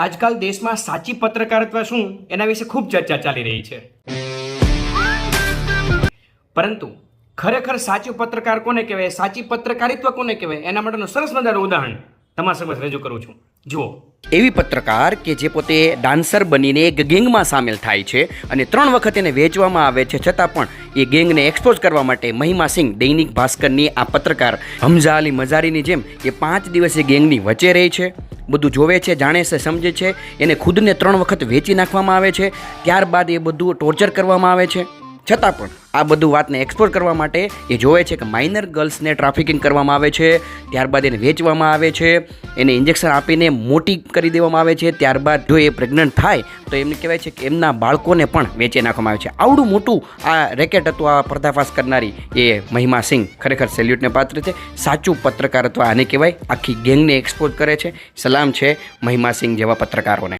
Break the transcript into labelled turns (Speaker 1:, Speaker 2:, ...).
Speaker 1: આજકાલ દેશમાં સાચી પત્રકારત્વ શું એના વિશે ખૂબ ચર્ચા ચાલી રહી છે, પરંતુ ખરેખર સાચો પત્રકાર કોને કહેવાય, સાચી પત્રકારિત્વ કોને કહેવાય, એના માટેનું સરસ મજાનું ઉદાહરણ તમારા સમક્ષ રજૂ કરું છું. જુઓ,
Speaker 2: એવી પત્રકાર કે જે પોતે ડાન્સર બનીને એક ગેંગમાં સામેલ થાય છે અને 3 વખત એને વેચવામાં આવે છે, છતાં પણ એ ગેંગને એક્સપોઝ કરવા માટે મહિમા સિંહ દૈનિક ભાસ્કરની આ પત્રકાર હમઝા અલી મઝારીની જેમ એ 5 દિવસ એ ગેંગની વચ્ચે રહે છે, બધું જોવે છે, જાણે છે, સમજે છે. એને ખુદને 3 વખત વેચી નાખવામાં આવે છે, ત્યારબાદ એ બધું ટોર્ચર કરવામાં આવે છે. છતાં પણ આ બધું વાતને એક્સપ્લોર કરવા માટે એ જોવે છે કે માઇનર ગર્લ્સને ટ્રાફિકિંગ કરવામાં આવે છે, ત્યારબાદ એને વેચવામાં આવે છે, એને ઇન્જેક્શન આપીને મોટી કરી દેવામાં આવે છે, ત્યારબાદ જો એ પ્રેગ્નન્ટ થાય તો એમને કહેવાય છે કે એમના બાળકોને પણ વેચી નાખવામાં આવે છે. આવડું મોટું આ રેકેટ હતું આ પર્દાફાશ કરનારી એ મહિમા સિંહ ખરેખર સેલ્યુટને પાત્ર છે. સાચું પત્રકારત્વ આને કહેવાય, આખી ગેંગને એક્સપોઝ કરે છે. સલામ છે મહિમા સિંહ જેવા પત્રકારોને.